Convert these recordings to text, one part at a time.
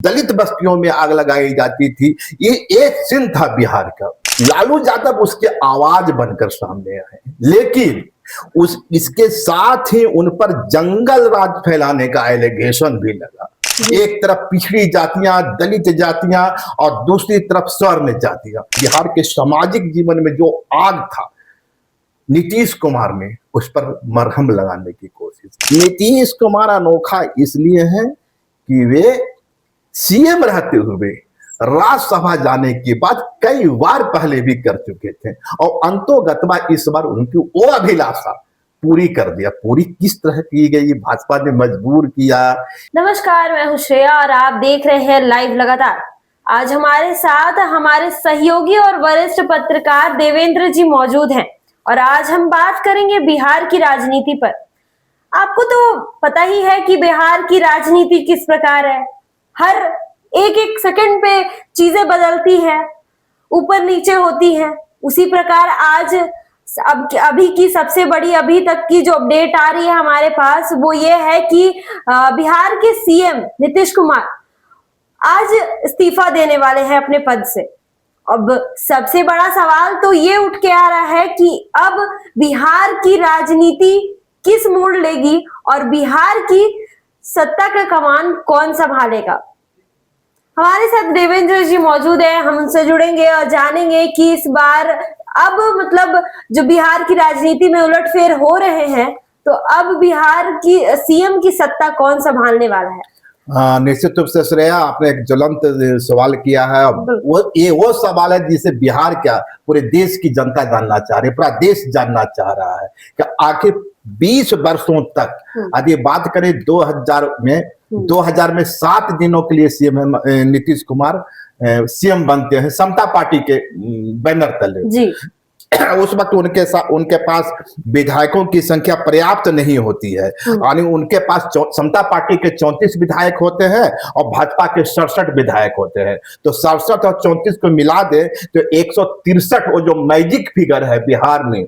दलित बस्तियों में आग लगाई जाती थी। ये एक सीन था बिहार का। लालू यादव उसके आवाज बनकर सामने आए, लेकिन इसके साथ ही उन पर जंगल राज फैलाने का एलिगेशन भी लगा। एक तरफ पिछड़ी जातियां, दलित जातियां और दूसरी तरफ स्वर्ण जातियां। बिहार के सामाजिक जीवन में जो आग था, नीतीश कुमार ने उस पर मरहम लगाने की कोशिश। नीतीश कुमार अनोखा इसलिए है कि वे सीएम रहते हुए राज्यसभा जाने के बाद कई बार पहले भी कर चुके थे और अंतोगत्वा इस बार उनकी वो अभिलाषा पूरी कर दिया। पूरी किस तरह की गई, भाजपा ने मजबूर किया। नमस्कार, मैं हूं श्रेया और आप देख रहे हैं लाइव लगातार। आज हमारे साथ हमारे सहयोगी और वरिष्ठ पत्रकार देवेंद्र जी मौजूद हैं और आज हम बात करेंगे बिहार की राजनीति पर। आपको तो पता ही है कि बिहार की राजनीति किस प्रकार है। हर एक एक सेकंड पे चीजें बदलती हैं, ऊपर नीचे होती हैं। उसी प्रकार आज अभी की सबसे बड़ी अभी तक की जो अपडेट आ रही है हमारे पास वो ये है कि बिहार के सीएम नीतीश कुमार आज इस्तीफा देने वाले हैं अपने पद से। अब सबसे बड़ा सवाल तो ये उठ के आ रहा है कि अब बिहार की राजनीति किस मोड़ लेगी और बिहार की सत्ता का कमान कौन संभालेगा। हमारे साथ देवेंद्र जी मौजूद हैं, हम उनसे जुड़ेंगे और जानेंगे कि इस बार अब मतलब जो बिहार की राजनीति में उलटफेर हो रहे हैं, तो अब बिहार की सीएम की सत्ता कौन संभालने वाला है। निश्चित रूप से श्रेया, आपने एक ज्वलंत सवाल किया है। वो सवाल है जिसे बिहार क्या पूरे देश की जनता जानना चाह रही है, पूरा देश जानना चाह रहा है कि आखिर 20 वर्षों तक, यदि बात करें 2000 में 7 दिनों के लिए सीएम नीतीश कुमार सीएम बनते हैं समता पार्टी के बैनर तले जी। उस वक्त उनके पास विधायकों की संख्या पर्याप्त नहीं होती है, यानी उनके पास समता पार्टी के 34 विधायक होते हैं और भाजपा के 67 विधायक होते हैं। तो 67 और 34 को मिला दे तो 163 वो जो मैजिक फिगर है बिहार में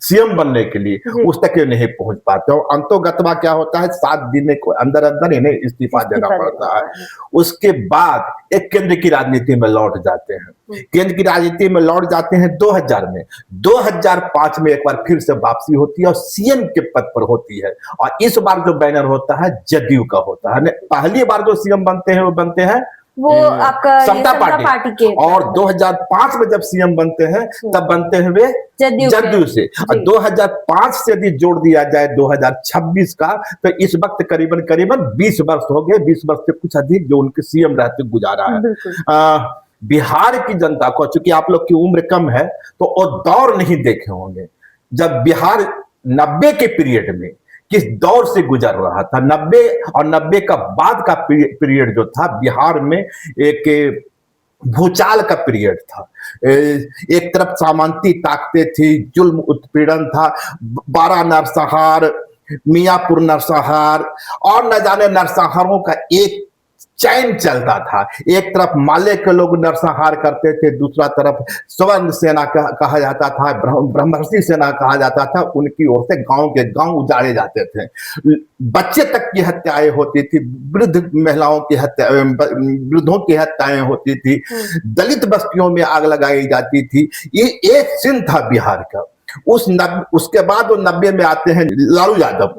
सीएम बनने के लिए, उस तक ये नहीं पहुंच पाते। और अंतोगत्वा क्या होता है, 7 दिन के अंदर अंदर इन्हें इस्तीफा देना पड़ता है। उसके बाद एक केंद्र की राजनीति में लौट जाते हैं। केंद्र की राजनीति में लौट जाते हैं 2000 में। 2005 में एक बार फिर से वापसी होती है और सीएम के पद पर होती है। और इस बार जो बैनर होता है जदयू का होता है। पहली बार जो सीएम बनते हैं वो बनते हैं वो आपका समता पार्टी के। और 2005 में जब सीएम बनते हैं तब बनते हैं वे जदयू से। और 2005 से यदि जोड़ दिया जाए 2026 का, तो इस वक्त करीबन 20 वर्ष हो गए। 20 वर्ष से कुछ अधिक जो उनके सीएम रहते गुजारा है। बिहार की जनता को, चूंकि आप लोग की उम्र कम है तो वो दौर नहीं देखे होंगे जब बिहार 90 के पीरियड में किस दौर से गुजर रहा था। 90 और 90 का बाद का पीरियड जो था बिहार में एक भूचाल का पीरियड था। एक तरफ सामंती ताकतें थी, जुल्म उत्पीड़न था, 12 नरसंहार, मियापुर नरसंहार और न जाने नरसंहारों का एक चैन चलता था। एक तरफ माले के लोग नरसंहार करते थे, दूसरा तरफ स्वर्ण सेना कहा जाता था, ब्रह्मर्षि सेना कहा जाता था। उनकी ओर से गांव के गांव उजाड़े जाते थे, बच्चे तक की हत्याएं होती थी, वृद्ध महिलाओं की हत्या, वृद्धों की हत्याएं होती थी, दलित बस्तियों में आग लगाई जाती थी। ये एक सीन था बिहार का। उसके बाद वो 90 में आते हैं लालू यादव।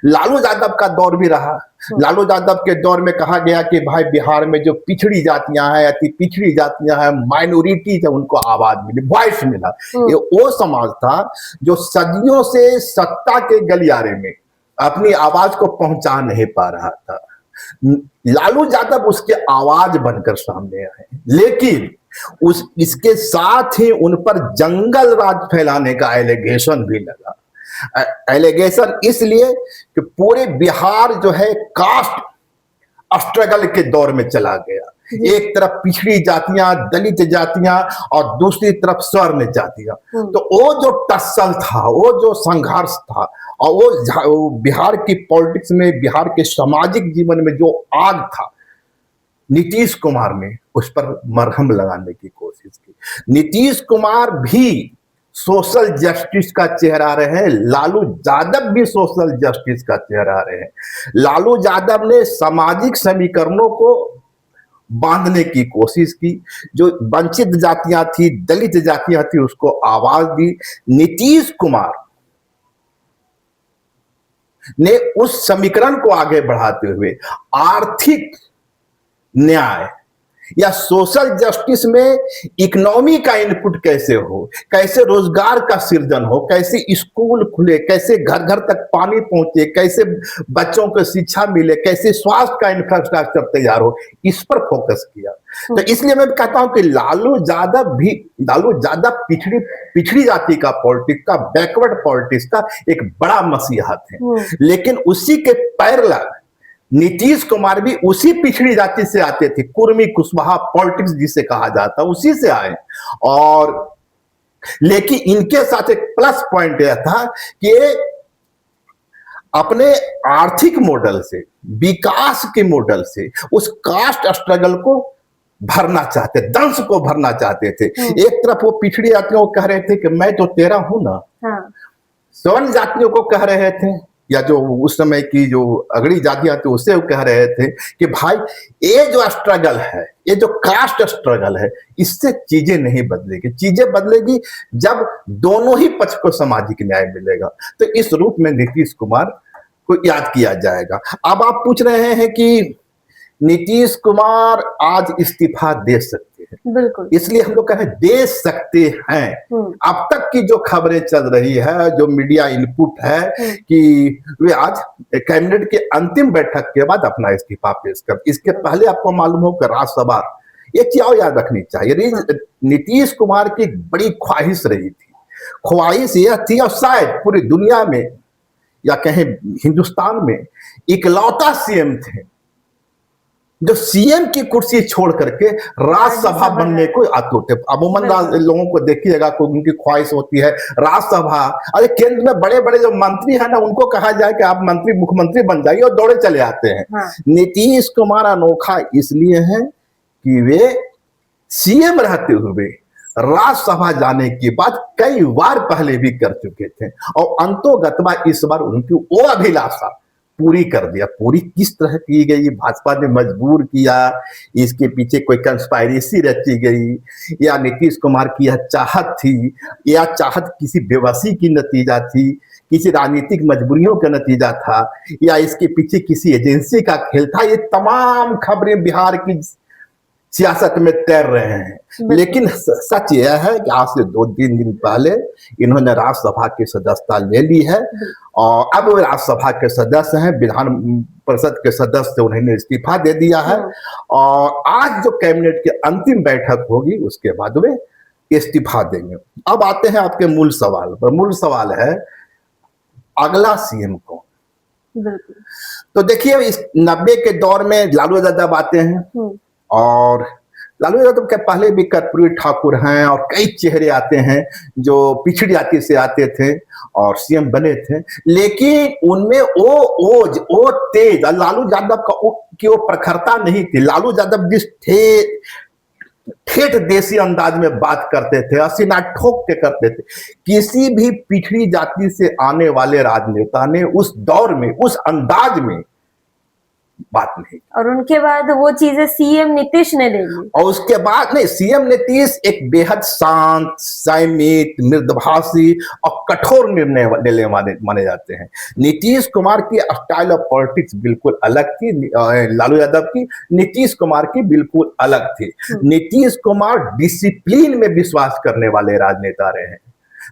लालू यादव का दौर भी रहा। लालू यादव के दौर में कहा गया कि भाई बिहार में जो पिछड़ी जातियां हैं, अति पिछड़ी जातियां हैं, माइनॉरिटी है, उनको आवाज मिली, वॉइस मिला। ये वो समाज था जो सदियों से सत्ता के गलियारे में अपनी आवाज को पहुंचा नहीं पा रहा था। लालू यादव उसके आवाज बनकर सामने आए, लेकिन इसके साथ ही उन पर जंगल राज फैलाने का एलिगेशन भी लगा। एलिगेशन इसलिए कि पूरे बिहार जो है कास्ट स्ट्रगल के दौर में चला गया। एक तरफ पिछड़ी जातियां, दलित जातियां और दूसरी तरफ स्वर्ण जातियां। तो वो जो टस्सल था, वो जो संघर्ष था और वो बिहार की पॉलिटिक्स में, बिहार के सामाजिक जीवन में जो आग था, नीतीश कुमार ने उस पर मरहम लगाने की कोशिश की। नीतीश कुमार भी सोशल जस्टिस का चेहरा रहे, लालू यादव भी सोशल जस्टिस का चेहरा रहे। लालू यादव ने सामाजिक समीकरणों को बांधने की कोशिश की, जो वंचित जातियां थी, दलित जातियां थी, उसको आवाज दी। नीतीश कुमार ने उस समीकरण को आगे बढ़ाते हुए आर्थिक न्याय या सोशल जस्टिस में इकोनॉमी का इनपुट कैसे हो, कैसे रोजगार का सृजन हो, कैसे स्कूल खुले, कैसे घर घर तक पानी पहुंचे, कैसे बच्चों को शिक्षा मिले, कैसे स्वास्थ्य का इंफ्रास्ट्रक्चर तैयार हो, इस पर फोकस किया। तो इसलिए मैं कहता हूं कि लालू यादव पिछड़ी जाति का पॉलिटिक्स का, बैकवर्ड पॉलिटिक्स का एक बड़ा मसीहा थे। लेकिन उसी के पैरेलल नीतीश कुमार भी उसी पिछड़ी जाति से आते थे, कुर्मी कुशवाहा पॉलिटिक्स जिसे कहा जाता, उसी से आए। और लेकिन इनके साथ एक प्लस पॉइंट यह था कि अपने आर्थिक मॉडल से, विकास के मॉडल से उस कास्ट स्ट्रगल को भरना चाहते, दंश को भरना चाहते थे। एक तरफ वो पिछड़ी जातियों को कह रहे थे कि मैं तो तेरा हूं ना, स्वर्ण जातियों को कह रहे थे, या जो उस समय की जो अगड़ी जातियां थी उससे वो कह रहे थे कि भाई ये जो स्ट्रगल है, ये जो कास्ट स्ट्रगल है, इससे चीजें नहीं बदलेगी। चीजें बदलेगी जब दोनों ही पक्ष को सामाजिक न्याय मिलेगा। तो इस रूप में नीतीश कुमार को याद किया जाएगा। अब आप पूछ रहे हैं कि नीतीश कुमार आज इस्तीफा दे सकते हैं। बिल्कुल, इसलिए हम लोग कह रहे हैं दे सकते हैं। अब तक की जो खबरें चल रही है, जो मीडिया इनपुट है कि वे आज कैबिनेट के अंतिम बैठक के बाद अपना इस्तीफा पेश कर। इसके पहले आपको मालूम हो कि राज्यसभा, एक चीज और याद रखनी चाहिए, नीतीश कुमार की बड़ी ख्वाहिश रही थी। ख्वाहिश यह थी, और शायद पूरी दुनिया में या कहें हिंदुस्तान में इकलौता सीएम थे जो सीएम की कुर्सी छोड़ करके राज्यसभा बनने को आतुर थे। अमूमन लोगों को देखिएगा, उनकी ख्वाहिश होती है राज्यसभा। अरे केंद्र में बड़े बड़े जो मंत्री हैं ना, उनको कहा जाए कि आप मंत्री मुख्यमंत्री बन जाइए, और दौड़े चले आते हैं। नीतीश कुमार अनोखा इसलिए है कि वे सीएम रहते हुए राज्यसभा जाने के बाद कई बार पहले भी कर चुके थे, और अंतोगत्वा इस बार उनकी वो अभिलाषा पूरी कर दिया। पूरी किस तरह की गई, भाजपा ने मजबूर किया, इसके पीछे कोई कंस्पायरेसी रची गई, या नीतीश कुमार की यह चाहत थी, या चाहत किसी बेबसी की नतीजा थी, किसी राजनीतिक मजबूरियों का नतीजा था, या इसके पीछे किसी एजेंसी का खेल था। ये तमाम खबरें बिहार की सियासत में तैर रहे हैं। लेकिन सच यह है कि आज से 2-3 दिन पहले इन्होंने राज्यसभा की सदस्यता ले ली है, और अब वे राज्यसभा के सदस्य हैं। विधान परिषद के सदस्य उन्होंने इस्तीफा दे दिया है, और आज जो कैबिनेट की अंतिम बैठक होगी उसके बाद वे इस्तीफा देंगे। अब आते हैं आपके मूल सवाल पर। मूल सवाल है अगला सीएम कौन। तो देखिए, इस 90 के दौर में लालू यादव आते हैं, और लालू यादव के पहले भी कर्पूरी ठाकुर हैं, और कई चेहरे आते हैं जो पिछड़ी जाति से आते थे और सीएम बने थे। लेकिन उनमें वो तेज, लालू यादव की वो प्रखरता नहीं थी। लालू यादव जिस ठेठ देसी अंदाज में बात करते थे, असीना ठोक के करते थे, किसी भी पिछड़ी जाति से आने वाले राजनेता ने उस दौर में, उस अंदाज में बात नहीं। और उनके बाद वो चीजें सीएम नीतीश ने ले ली, और उसके बाद नहीं, सीएम नीतीश एक बेहद शांत, संयमित, मृदुभाषी और कठोर निर्णय लेने वाले माने जाते हैं। नीतीश कुमार की स्टाइल ऑफ पॉलिटिक्स बिल्कुल अलग थी, लालू यादव की। नीतीश कुमार की बिल्कुल अलग थी। नीतीश कुमार डिसिप्लिन में विश्वास करने वाले राजनेता रहे हैं।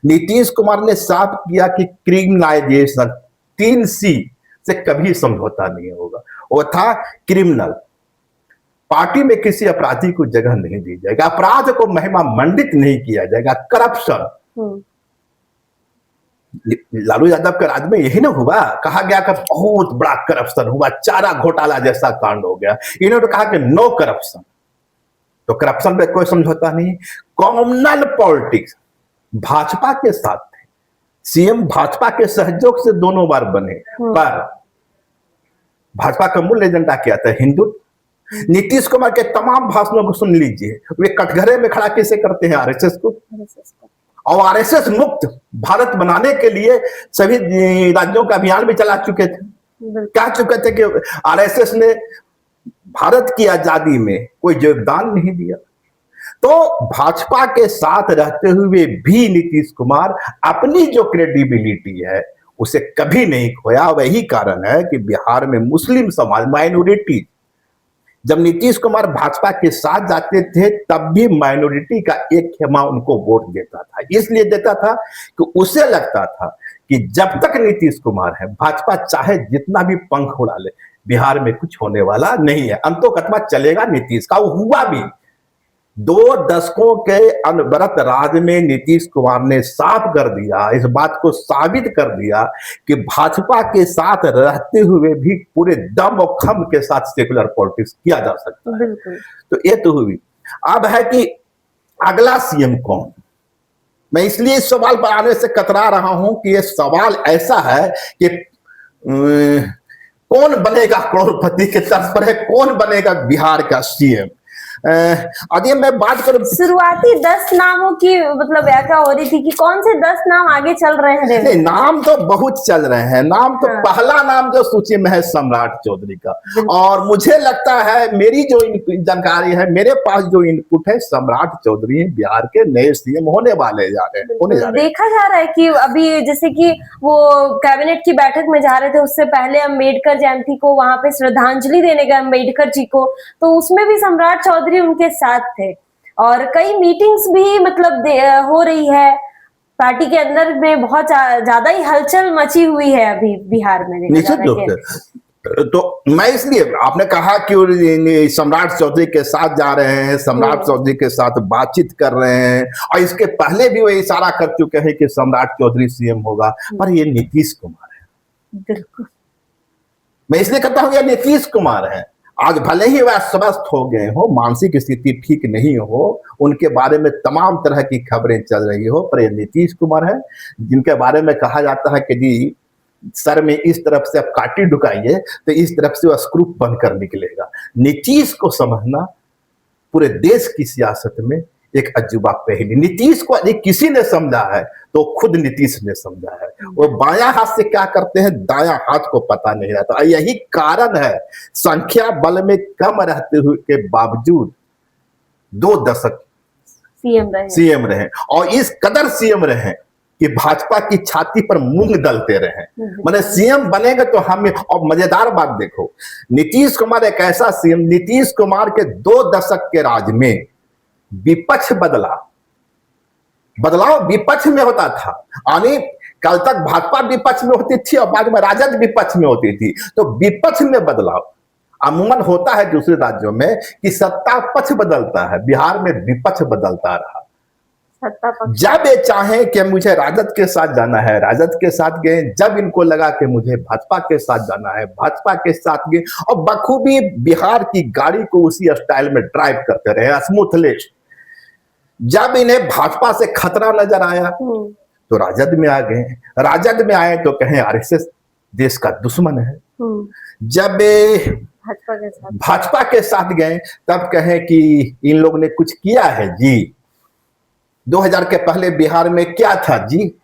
नीतीश कुमार ने साफ किया कि क्रिमिनलाइजेशन, 3C से कभी समझौता नहीं होगा। वो था क्रिमिनल, पार्टी में किसी अपराधी को जगह नहीं दी जाएगी, अपराध को महिमा मंडित नहीं किया जाएगा। करप्शन, लालू यादव के राज में यही ना हुआ, कहा गया कि बहुत बड़ा करप्शन हुआ, चारा घोटाला जैसा कांड हो गया। इन्होंने कहा कि नो करप्शन, तो करप्शन पे कोई समझौता नहीं। कॉमनल पॉलिटिक्स भाजपा के साथ थे, सीएम भाजपा के सहयोग से दोनों बार बने, पर भाजपा का मूल एजेंडा क्या था? हिंदुत्व। नीतीश कुमार के तमाम भाषणों को सुन लीजिए, वे कटघरे में खड़ा कैसे करते हैं आरएसएस को, और आरएसएस मुक्त भारत बनाने के लिए सभी राज्यों का अभियान भी चला चुके थे। कह चुके थे कि आरएसएस ने भारत की आजादी में कोई योगदान नहीं दिया। तो भाजपा के साथ रहते हुए भी नीतीश कुमार अपनी जो क्रेडिबिलिटी है उसे कभी नहीं खोया। वही कारण है कि बिहार में मुस्लिम समाज, माइनॉरिटी, जब नीतीश कुमार भाजपा के साथ जाते थे तब भी माइनॉरिटी का एक खेमा उनको वोट देता था। इसलिए देता था कि उसे लगता था कि जब तक नीतीश कुमार है, भाजपा चाहे जितना भी पंख उड़ा ले, बिहार में कुछ होने वाला नहीं है, अंतोकतवा चलेगा नीतीश का। वो हुआ भी। 2 दशकों के अनवरत राज में नीतीश कुमार ने साफ कर दिया, इस बात को साबित कर दिया कि भाजपा के साथ रहते हुए भी पूरे दम और खम के साथ सेकुलर पॉलिटिक्स किया जा सकता है। तो ये तो हुई। अब है कि अगला सीएम कौन। मैं इसलिए इस सवाल पर आने से कतरा रहा हूं कि ये सवाल ऐसा है कि कौन बनेगा करोड़पति के तर्ज पर है, कौन बनेगा बिहार का सीएम। अभी मैं बात करूं, शुरुआती 10 नामों की मतलब व्याख्या हो रही थी कि कौन से 10 नाम आगे चल रहे हैं। नहीं, नाम तो बहुत चल रहे हैं। नाम तो पहला नाम जो सूची में है सम्राट चौधरी का, और मुझे लगता है, मेरी जो जानकारी है, मेरे पास जो इनपुट है, सम्राट चौधरी बिहार के नए सीएम होने वाले जा रहे हैं। देखा जा रहा है कि अभी जैसे कि वो कैबिनेट की बैठक में जा रहे थे, उससे पहले अम्बेडकर जयंती को वहां पे श्रद्धांजलि देने गए अम्बेडकर जी को, तो उसमें भी सम्राट चौधरी उनके साथ थे। और कई मीटिंग्स भी मतलब हो रही है पार्टी के अंदर में, बहुत ज्यादा ही हलचल मची हुई है अभी बिहार में। निश्चित रूप से। तो मैं इसलिए, आपने कहा कि सम्राट चौधरी के साथ जा रहे हैं, सम्राट चौधरी के साथ बातचीत कर रहे हैं, और इसके पहले भी वो इशारा कर चुके हैं कि सम्राट चौधरी सीएम होगा, पर ये नीतीश कुमार है। बिल्कुल, मैं इसलिए कहता हूं ये नीतीश कुमार है। आज भले ही वह स्वस्थ हो गए हो, मानसिक स्थिति ठीक नहीं हो, उनके बारे में तमाम तरह की खबरें चल रही हो, पर ये नीतीश कुमार है, जिनके बारे में कहा जाता है कि जी सर में इस तरफ से आप काटी ढुकाइए तो इस तरफ से वह स्क्रू बनकर निकलेगा। नीतीश को समझना पूरे देश की सियासत में एक अजूबा पहली। नीतीश को यदि किसी ने समझा है तो खुद नीतीश ने समझा है। वो बायां हाथ से क्या करते हैं, दायां हाथ को पता नहीं रहता। यही कारण है संख्या बल में कम रहते हुए के बावजूद 2 दशक सीएम रहे, और इस कदर सीएम रहे कि भाजपा की छाती पर मूंग दलते रहे। माने सीएम बनेंगे तो हम। और मजेदार बात देखो, नीतीश कुमार एक ऐसा सीएम, नीतीश कुमार के 2 दशक के राज में विपक्ष बदलाव विपक्ष में होता था। यानी कल तक भाजपा विपक्ष में होती थी और बाद में राजद विपक्ष में होती थी। तो विपक्ष में बदलाव अमूमन होता है दूसरे राज्यों में कि सत्ता पक्ष बदलता है, बिहार में विपक्ष बदलता रहा। जब ये चाहे कि मुझे राजद के साथ जाना है, राजद के साथ गए। जब इनको लगा कि मुझे भाजपा के साथ जाना है, भाजपा के साथ गए, और बखूबी बिहार की गाड़ी को उसी स्टाइल में ड्राइव करते रहे, स्मूथलेस। जब इन्हें भाजपा से खतरा नजर आया तो राजद में आ गए। राजद में आए तो कहें आरएसएस देश का दुश्मन है। जब भाजपा के साथ गए तब कहें कि इन लोगों ने कुछ किया है जी। 2000 के पहले बिहार में क्या था जी,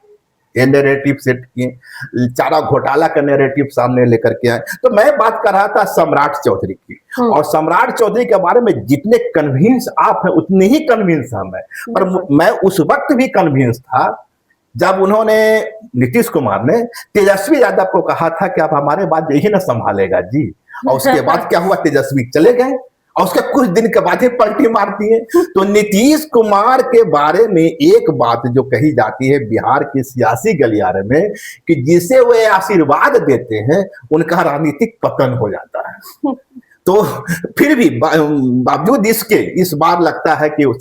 ये नैरेटिव सेट किए, चारा घोटाला का नैरेटिव सामने लेकर के आए। तो मैं बात कर रहा था सम्राट चौधरी की, और सम्राट चौधरी के बारे में जितने कन्विंस आप हैं उतने ही कन्विंस हम हैं। पर मैं उस वक्त भी कन्विंस था जब उन्होंने, नीतीश कुमार ने तेजस्वी यादव को कहा था कि आप हमारे बाद यही ना संभालेगा जी। और उसके बाद क्या हुआ, तेजस्वी चले गए और उसके कुछ दिन के बाद ही पलटी मारती है। तो नीतीश कुमार के बारे में एक बात जो कही जाती है बिहार के सियासी गलियारे में कि जिसे वे आशीर्वाद देते हैं उनका राजनीतिक पतन हो जाता है। तो फिर भी बावजूद इसके इस बार लगता है कि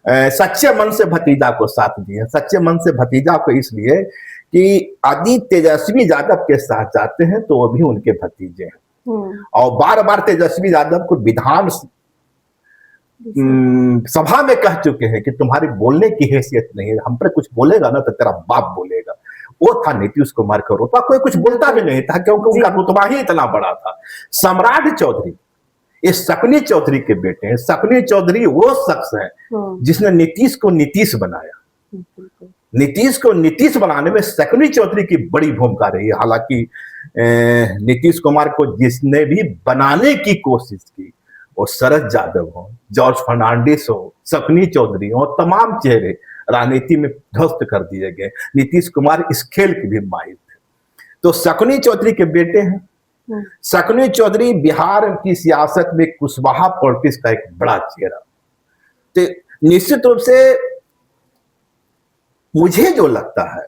सच्चे मन से भतीजा को साथ दिए। सच्चे मन से भतीजा को इसलिए कि आदित्य तेजस्वी यादव के साथ जाते हैं तो वो भी उनके भतीजे हैं, और बार बार तेजस्वी यादव को विधान सभा में कह चुके हैं कि तुम्हारी बोलने की हैसियत नहीं है, हम पर कुछ बोलेगा ना तो तेरा बाप बोलेगा। वो था नीतीश कुमार का रुतबा, कोई कुछ बोलता भी नहीं था क्योंकि उनका रुतबा ही इतना बड़ा था। सम्राट चौधरी ये शकुनी चौधरी के बेटे हैं। शकुनी चौधरी वो शख्स है जिसने नीतीश को नीतीश बनाया। नीतीश को नीतीश बनाने में शकुनी चौधरी की बड़ी भूमिका रही है। हालांकि नीतीश कुमार को जिसने भी बनाने की कोशिश की वो शरद यादव हो, जॉर्ज फर्नांडिस हो, शकुनी चौधरी हो, तमाम चेहरे राजनीति में ध्वस्त कर दिए गए। नीतीश कुमार इस खेल के भी माहिर थे। तो शकुनी चौधरी के बेटे हैं। शकुनी चौधरी बिहार की सियासत में कुशवाहा पॉलिटिक्स का एक बड़ा चेहरा। तो निश्चित रूप से मुझे जो लगता है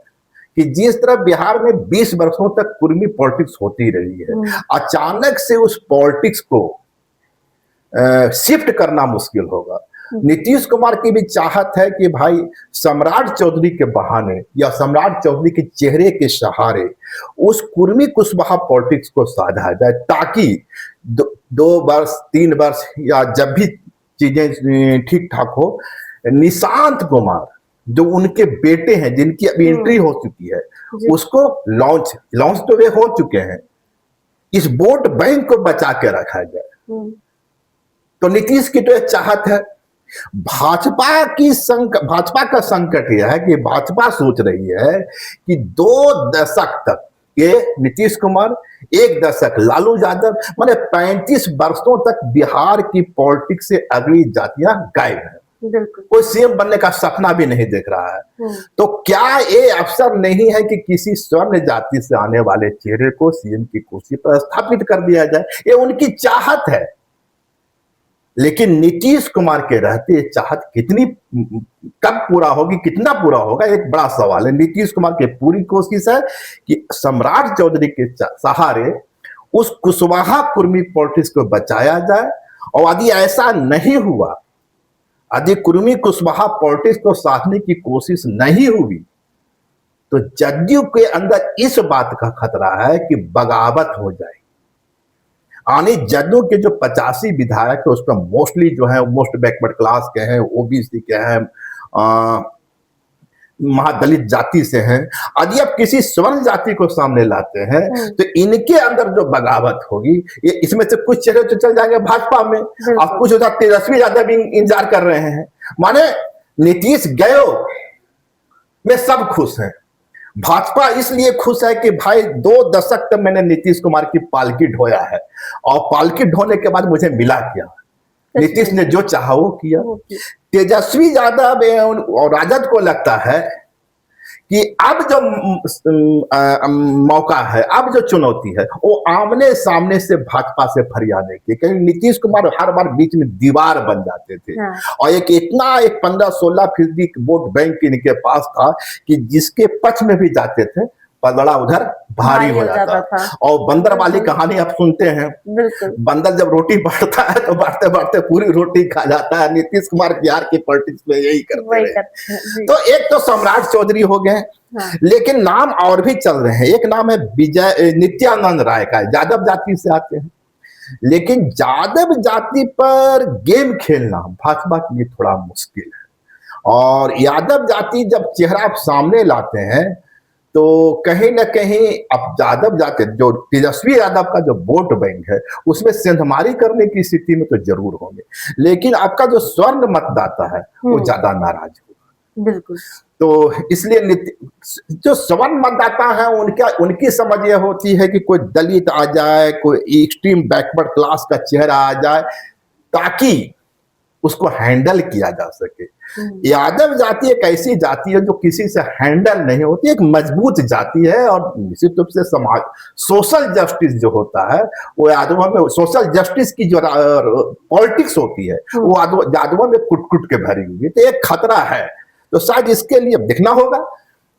कि जिस तरह बिहार में 20 वर्षों तक कुर्मी पॉलिटिक्स होती रही है, अचानक से उस पॉलिटिक्स को शिफ्ट करना मुश्किल होगा। नीतीश कुमार की भी चाहत है कि भाई सम्राट चौधरी के बहाने या सम्राट चौधरी के चेहरे के सहारे उस कुर्मी कुशवाहा पॉलिटिक्स को साधा जाए, ताकि 2 वर्ष 3 वर्ष या जब भी चीजें ठीक ठाक हो, निशांत कुमार जो उनके बेटे हैं, जिनकी अभी एंट्री हो चुकी है, उसको लॉन्च तो वे हो चुके हैं, इस वोट बैंक को बचा के रखा जाए। तो नीतीश की तो एक चाहत है। भाजपा का संकट यह है कि भाजपा सोच रही है कि 2 दशक तक ये नीतीश कुमार, 1 दशक लालू यादव, माने 35 वर्षों तक बिहार की पॉलिटिक्स से अगली जातियां गायब है। कोई सीएम बनने का सपना भी नहीं देख रहा है। तो क्या ये अवसर नहीं है कि किसी स्वर्ण जाति से आने वाले चेहरे को सीएम की कुर्सी पर स्थापित कर दिया जाए? ये उनकी चाहत है। लेकिन नीतीश कुमार के रहते चाहत कितनी कब पूरा होगी, कितना पूरा होगा, एक बड़ा सवाल है। नीतीश कुमार की पूरी कोशिश है कि सम्राट चौधरी के सहारे उस कुशवाहा कुर्मी पॉलिटिक्स को बचाया जाए। और यदि ऐसा नहीं हुआ, यदि कुर्मी कुशवाहा पॉलिटिक्स को साधने की कोशिश नहीं हुई, तो जदयू के अंदर इस बात का खतरा है कि बगावत हो जाए। आने जदयू के जो 85 विधायक है उसमें मोस्टली जो है मोस्ट बैकवर्ड क्लास के हैं, ओबीसी के हैं, महादलित जाति से हैं। यदि आप किसी स्वर्ण जाति को सामने लाते हैं तो इनके अंदर जो बगावत होगी, ये इसमें से कुछ चेहरे तो चल जाएंगे भाजपा में, अब कुछ होता तेजस्वी यादव भी इंतजार कर रहे हैं। माने नीतीश गयो में सब खुश हैं। भाजपा इसलिए खुश है कि भाई 2 दशक तक मैंने नीतीश कुमार की पालकी ढोया है, और पालकी ढोने के बाद मुझे मिला क्या? नीतीश ने जो चाहा वो किया। तेजस्वी यादव और राजद को लगता है कि अब जो मौका है, अब जो चुनौती है, वो आमने सामने से भाजपा से फरियादे की। कहीं नीतीश कुमार हर बार बीच में दीवार बन जाते थे। और एक 15-16% वोट बैंक इनके पास था कि जिसके पक्ष में भी जाते थे पलड़ा उधर भारी हो जाता था। और बंदर वाली कहानी आप सुनते हैं, बंदर जब रोटी बांटता है तो बांटते बांटते पूरी रोटी खा जाता है। नीतीश कुमार बिहार की पॉलिटिक्स में यही करते हैं। तो एक तो सम्राट चौधरी हो गए, लेकिन नाम और भी चल रहे हैं। एक नाम है नित्यानंद राय का, यादव जाति से आते हैं, लेकिन यादव जाति पर गेम खेलना भाजपा के लिए थोड़ा मुश्किल है। और यादव जाति जब चेहरा आप सामने लाते हैं तो कहीं ना कहीं अब यादव जाति, जो तेजस्वी यादव का जो वोट बैंक है, उसमें सेंधमारी करने की स्थिति में तो जरूर होंगे, लेकिन आपका जो स्वर्ण मतदाता है वो ज्यादा नाराज होगा। बिल्कुल। तो इसलिए जो स्वर्ण मतदाता है उनकी समझ यह होती है कि कोई दलित आ जाए, कोई एक्सट्रीम बैकवर्ड क्लास का चेहरा आ जाए, ताकि उसको हैंडल किया जा सके। यादव जाति एक ऐसी जाति है जो किसी से हैंडल नहीं होती, एक मजबूत जाति है। और निश्चित रूप से समाज सोशल जस्टिस जो होता है वो यादवों में, सोशल जस्टिस की जो पॉलिटिक्स होती है वो यादवों में कुट कुट के भरी हुई है। तो एक खतरा है। तो शायद इसके लिए देखना होगा।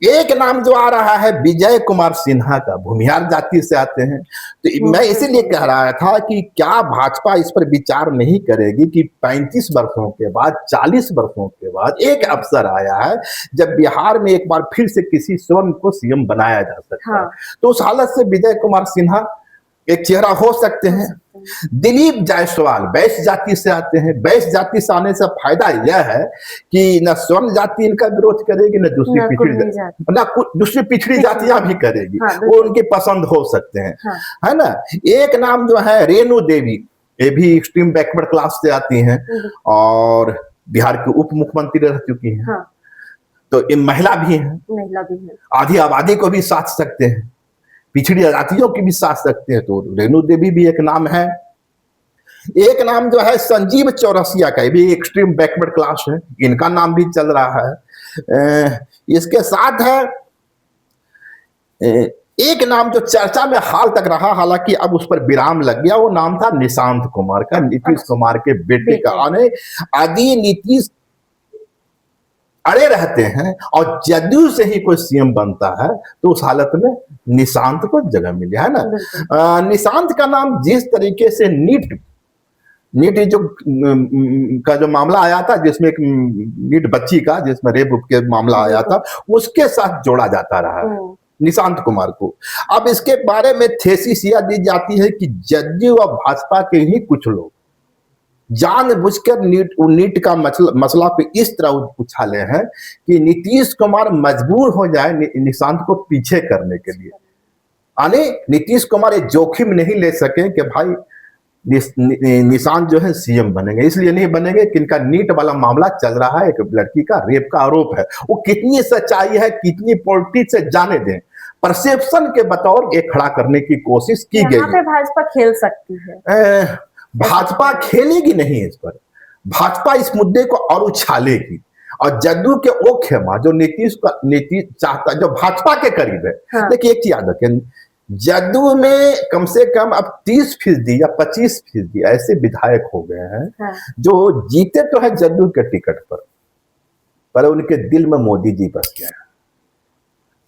एक नाम जो आ रहा है विजय कुमार सिन्हा का, भूमिहार जाति से आते हैं। तो मैं इसीलिए कह रहा था कि क्या भाजपा इस पर विचार नहीं करेगी कि 35 वर्षों के बाद, 40 वर्षों के बाद एक अवसर आया है जब बिहार में एक बार फिर से किसी स्वर्ण को सीएम बनाया जा सकता है। तो उस हालत से विजय कुमार सिन्हा एक चेहरा हो सकते हैं। दिलीप जायसवाल वैश्य जाति से आते हैं। वैश्य जाति से आने से फायदा यह है कि न स्वर्ण जाति इनका विरोध करेगी, न दूसरी पिछड़ी जातियां भी करेगी। वो उनकी पसंद हो सकते हैं, है ना। एक नाम जो है रेणु देवी, ये भी एक्सट्रीम बैकवर्ड क्लास से आती हैं और बिहार की उप मुख्यमंत्री रह चुकी हैं। तो ये महिला भी है, आधी आबादी को भी साथ सकते हैं, पिछड़ी जातियों की भी साथ सकते हैं। तो रेणु देवी भी एक नाम है। एक नाम जो है संजीव चौरसिया का, ये भी एक्सट्रीम बैकवर्ड क्लास है, इनका नाम भी चल रहा है। इसके साथ है एक नाम जो चर्चा में हाल तक रहा, हालांकि अब उस पर विराम लग गया, वो नाम था निशांत कुमार का, नीतीश कुमार के बेटे का। आदि नीतीश अड़े रहते हैं और जदयू से ही कोई सीएम बनता है तो उस हालत में निशांत को जगह मिली है ना। निशांत का नाम जिस तरीके से नीट जो का जो मामला आया था, जिसमें एक नीट बच्ची का जिसमें रेप के मामला आया था, उसके साथ जोड़ा जाता रहा है निशांत कुमार को। अब इसके बारे में थेसिस यह दी जाती है कि जदयू और भाजपा के ही कुछ लोग जानबूझकर नीट का मसला पे इस तरह उछाले हैं कि नीतीश कुमार मजबूर हो जाए निशांत को पीछे करने के लिए। यानी नीतीश कुमार ये जोखिम नहीं ले सके कि भाई निशांत जो है सीएम बनेंगे, इसलिए नहीं बनेंगे कि इनका नीट वाला मामला चल रहा है, एक लड़की का रेप का आरोप है, वो कितनी सच्चाई है, कितनी पॉलिटिक्स है जाने दें, परसेप्शन के बतौर ये खड़ा करने की कोशिश की गई है। भाजपा खेल सकती है, भाजपा खेलेगी नहीं इस पर, भाजपा इस मुद्दे को और उछालेगी। और जदयू के वो खेमा जो नीतीश चाहता, जो भाजपा के करीब है। हाँ। देखिए एक चीज याद रखें, जदयू में कम से कम अब 30% या 25% ऐसे विधायक हो गए हैं। हाँ। जो जीते तो है जदयू के टिकट पर उनके दिल में मोदी जी बस गए हैं,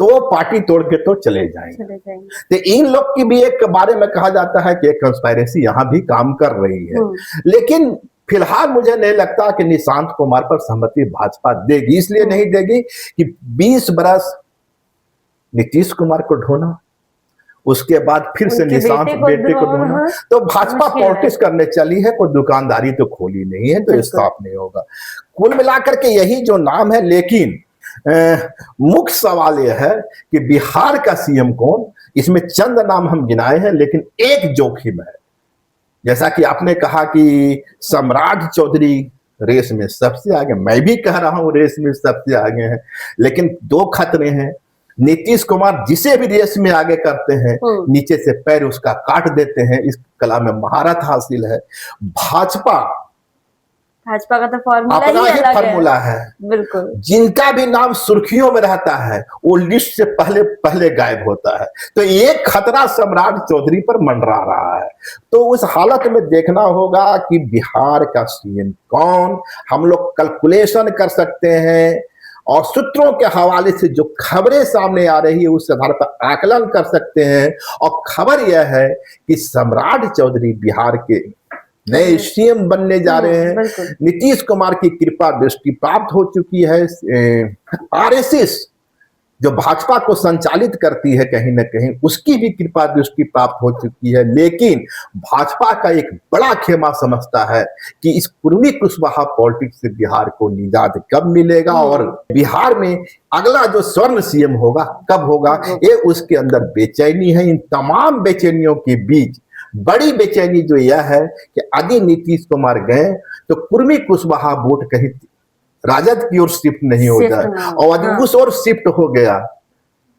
तो पार्टी तोड़ के तो चले जाएंगे। तो इन लोग की भी एक बारे में कहा जाता है कि एक कंस्पायरेसी यहां भी काम कर रही है। लेकिन फिलहाल मुझे नहीं लगता कि निशांत कुमार पर सहमति भाजपा देगी। इसलिए नहीं देगी कि 20 बरस नीतीश कुमार को ढोना, उसके बाद फिर से निशांत बेटे को ढोना, तो भाजपा पॉलिटिक्स करने चली है, कोई दुकानदारी तो खोली नहीं है, तो ये साफ नहीं होगा। कुल मिलाकर के यही जो नाम है, लेकिन मुख्य सवाल यह है कि बिहार का सीएम कौन। इसमें चंद नाम हम गिनाए हैं, लेकिन एक जोखिम है। जैसा कि आपने कहा कि सम्राट चौधरी रेस में सबसे आगे, मैं भी कह रहा हूं रेस में सबसे आगे हैं, लेकिन दो खतरे हैं। नीतीश कुमार जिसे भी रेस में आगे करते हैं, नीचे से पैर उसका काट देते हैं, इस कला में महारत हासिल है। भाजपा का तो फॉर्मूला है, बिल्कुल। जिनका भी नाम सुर्खियों में रहता है वो लिस्ट से पहले गायब होता है। तो एक खतरा सम्राट चौधरी पर मंडरा रहा है। तो उस हालत में देखना होगा कि बिहार का सीएम कौन। हम लोग कैलकुलेशन कर सकते हैं और सूत्रों के हवाले से जो खबरें सामने आ रही है उस आधार पर आकलन कर सकते हैं। और खबर यह है कि सम्राट चौधरी बिहार के नए सीएम बनने जा रहे हैं। नीतीश कुमार की कृपा दृष्टि प्राप्त हो चुकी है। आरएसएस जो भाजपा को संचालित करती है कहीं ना कहीं, उसकी भी कृपा दृष्टि प्राप्त हो चुकी है। लेकिन भाजपा का एक बड़ा खेमा समझता है कि इस पूर्वी कुशवाहा पॉलिटिक्स से बिहार को निजात कब मिलेगा और बिहार में अगला जो स्वर्ण सीएम होगा कब होगा, ये उसके अंदर बेचैनी है। इन तमाम बेचैनियों के बीच बड़ी बेचैनी जो यह है कि यदि नीतीश कुमार गए तो कुर्मी कुशवाहा वोट कहीं राजद की ओर शिफ्ट नहीं हो जाए, और यदि उस ओर शिफ्ट हो गया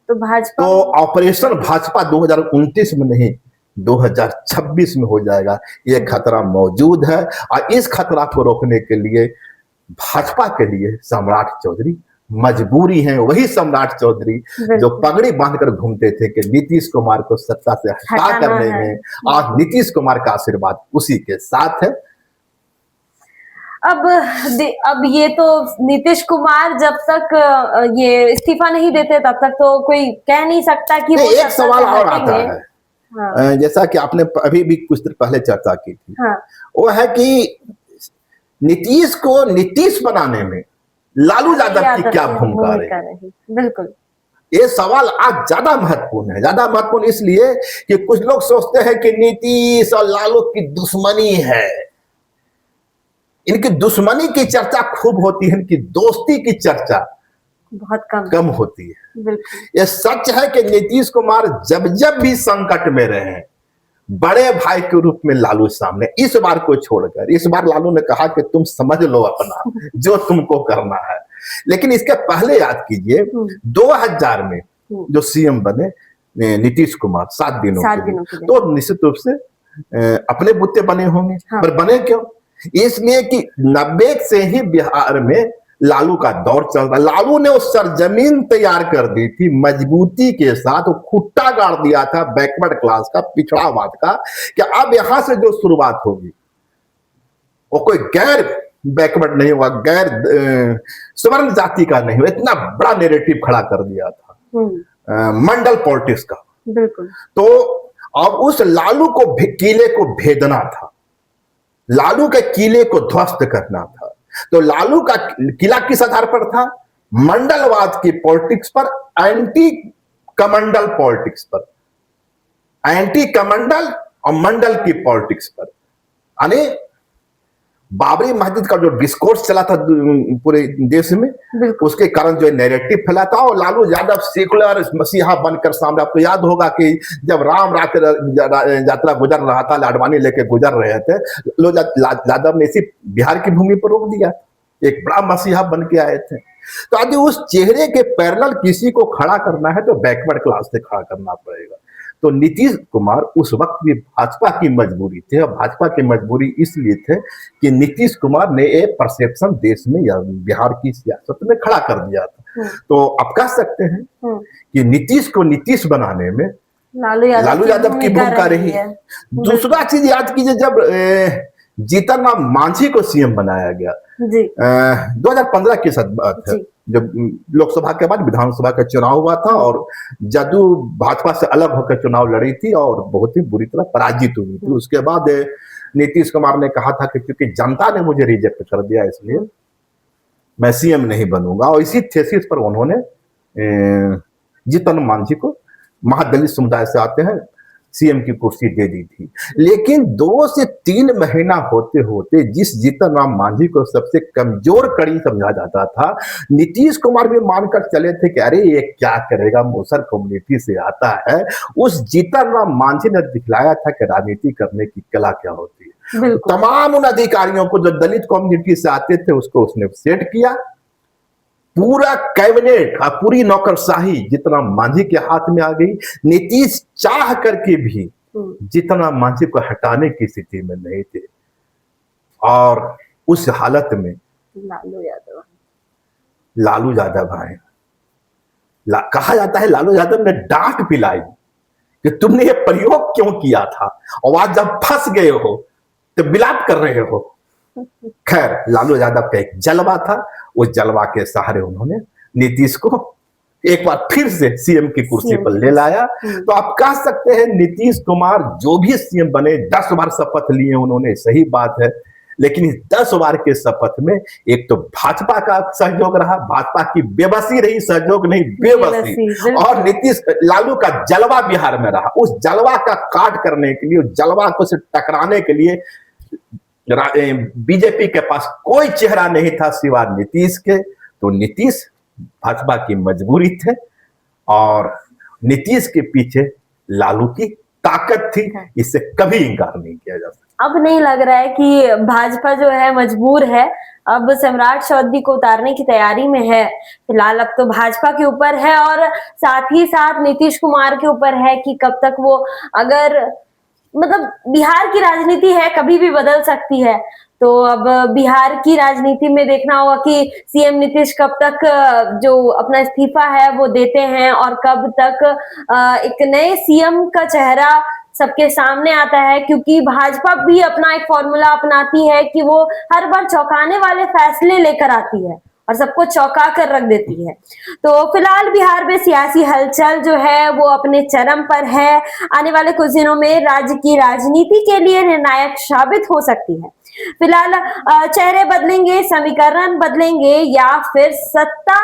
तो भाजपा, तो ऑपरेशन भाजपा 2029 में नहीं 2026 में हो जाएगा। ये खतरा मौजूद है और इस खतरा को रोकने के लिए भाजपा के लिए सम्राट चौधरी मजबूरी है। वही सम्राट चौधरी जो पगड़ी बांधकर घूमते थे कि नीतीश कुमार को सत्ता से हटा करने में, आज नीतीश कुमार का आशीर्वाद उसी के साथ है। अब ये तो नीतीश कुमार जब तक ये इस्तीफा नहीं देते तब तक तो कोई कह नहीं सकता कि वो एक सवाल और आता है। हाँ। जैसा कि आपने अभी भी कुछ देर पहले चर्चा की थी। हाँ। वो है कि नीतीश को नीतीश बनाने में लालू यादव की क्या भूमिका रही। बिल्कुल, ये सवाल आज ज्यादा महत्वपूर्ण है। ज्यादा महत्वपूर्ण इसलिए कि कुछ लोग सोचते हैं कि नीतीश और लालू की दुश्मनी है। इनकी दुश्मनी की चर्चा खूब होती है, इनकी दोस्ती की चर्चा बहुत कम होती है। यह सच है कि नीतीश कुमार जब भी संकट में रहे, बड़े भाई के रूप में लालू सामने, इस बार को छोड़कर। इस बार लालू ने कहा कि तुम समझ लो अपना जो तुमको करना है। लेकिन इसके पहले याद कीजिए 2000 में जो सीएम बने नीतीश कुमार 7 दिनों के लिए, तो निश्चित रूप से अपने बुत्ते बने होंगे। हाँ। पर बने क्यों? इसलिए कि 90 से ही बिहार में लालू का दौर चल रहा। लालू ने वो सरजमीन तैयार कर दी थी मजबूती के साथ, वो खुट्टा गाड़ दिया था बैकवर्ड क्लास का, पिछड़ावाद का, कि अब यहां से जो शुरुआत होगी वो कोई गैर बैकवर्ड नहीं हुआ, गैर सवर्ण जाति का नहीं हुआ। इतना बड़ा नेरेटिव खड़ा कर दिया था मंडल पॉलिटिक्स का। बिल्कुल। तो अब उस लालू को किले को भेदना था, लालू के किले को ध्वस्त करना था। तो लालू का किला किस आधार पर था? मंडलवाद की पॉलिटिक्स पर, एंटी कमंडल पॉलिटिक्स पर, एंटी कमंडल और मंडल की पॉलिटिक्स पर। यानी बाबरी मस्जिद का जो डिस्कोर्स चला था पूरे देश में, उसके कारण जो नैरेटिव फैला था, और लालू यादव सेकुलर मसीहा बनकर सामने। आपको याद होगा कि जब राम यात्रा गुजर रहा था, लाडवानी लेके गुजर रहे थे, यादव ने इसी बिहार की भूमि पर रोक दिया, एक बड़ा मसीहा बन के आए थे। तो यदि उस चेहरे के पैरेलल किसी को खड़ा करना है तो बैकवर्ड क्लास से खड़ा करना पड़ेगा। तो नीतीश कुमार उस वक्त भी भाजपा की मजबूरी थे, और भाजपा की मजबूरी इसलिए थे कि नीतीश कुमार ने एक परसेप्शन देश में या बिहार की सियासत में खड़ा कर दिया था। तो आप कह सकते हैं कि नीतीश को नीतीश बनाने में लालू यादव की भूमिका रही है। दूसरा चीज याद कीजिए, जब जीतन राम मांझी को सीएम बनाया गया 2015 की बात है, जब लोकसभा के बाद विधानसभा का चुनाव हुआ था, और जदयू भाजपा से अलग होकर चुनाव लड़ी थी और बहुत ही बुरी तरह पराजित हुई थी। उसके बाद नीतीश कुमार ने कहा था कि क्योंकि जनता ने मुझे रिजेक्ट कर दिया, इसलिए मैं सीएम नहीं बनूंगा, और इसी थेसिस पर उन्होंने जीतन मांझी को, महादलित समुदाय से आते हैं, सीएम की कुर्सी दे दी थी। लेकिन 2 से 3 महीना होते होते जिस जीतन राम मांझी को सबसे कमजोर कड़ी समझा जाता था, नीतीश कुमार भी मानकर चले थे कि अरे ये क्या करेगा, मुसर कम्युनिटी से आता है। उस जीतन राम मांझी ने दिखलाया था कि राजनीति करने की कला क्या होती है। तमाम उन अधिकारियों को जो दलित कम्युनिटी से आते थे, उसको उसने सेट किया। पूरा कैबिनेट, पूरी नौकरशाही जितना मांझी के हाथ में आ गई। नीतीश चाह करके भी जितना मांझी को हटाने की स्थिति में नहीं थे, और उस हालत में लालू यादव आए। कहा जाता है लालू यादव ने डांट पिलाई कि तुमने ये प्रयोग क्यों किया था, और आज जब फंस गए हो तो विलाप कर रहे हो। खैर, लालू यादव का एक जलवा था, उस जलवा के सहारे उन्होंने नीतीश को एक बार फिर से सीएम की कुर्सी पर ले लाया। तो आप कह सकते हैं नीतीश कुमार जो भी सीएम बने, 10 बार शपथ लिए उन्होंने, सही बात है, लेकिन इस 10 बार के शपथ में एक तो भाजपा का सहयोग रहा, भाजपा की बेबसी रही, सहयोग नहीं बेबसी, और नीतीश लालू का जलवा बिहार में रहा। उस जलवा का काट करने के लिए, उस जलवा को से टकराने के लिए बीजेपी के पास कोई चेहरा नहीं था सिवा नीतीश के। तो नीतीश भाजपा की मजबूरी थे, और नीतीश के पीछे लालू की ताकत थी, इससे कभी इंकार नहीं किया जा सकता। अब नहीं लग रहा है कि भाजपा जो है मजबूर है, अब सम्राट चौधरी को उतारने की तैयारी में है। फिलहाल अब तो भाजपा के ऊपर है, और साथ ही साथ नीतीश कुमार के ऊपर है कि कब तक वो, अगर मतलब बिहार की राजनीति है, कभी भी बदल सकती है। तो अब बिहार की राजनीति में देखना होगा कि सीएम नीतीश कब तक जो अपना इस्तीफा है वो देते हैं, और कब तक एक नए सीएम का चेहरा सबके सामने आता है। क्योंकि भाजपा भी अपना एक फॉर्मूला अपनाती है कि वो हर बार चौंकाने वाले फैसले लेकर आती है और सबको चौंका कर रख देती है। तो फिलहाल बिहार में सियासी हलचल जो है वो अपने चरम पर है। आने वाले कुछ दिनों में राज्य की राजनीति के लिए निर्णायक साबित हो सकती है। फिलहाल चेहरे बदलेंगे, समीकरण बदलेंगे, या फिर सत्ता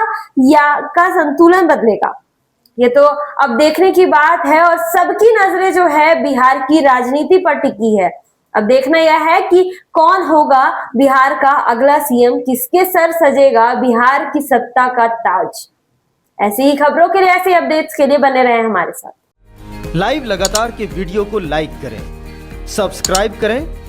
या का संतुलन बदलेगा, ये तो अब देखने की बात है। और सबकी नजरें जो है बिहार की राजनीति पर टिकी है। अब देखना यह है कि कौन होगा बिहार का अगला सीएम, किसके सर सजेगा बिहार की सत्ता का ताज। ऐसी ही खबरों के लिए, ऐसे अपडेट्स के लिए बने रहे हमारे साथ। लाइव लगातार के वीडियो को लाइक करें, सब्सक्राइब करें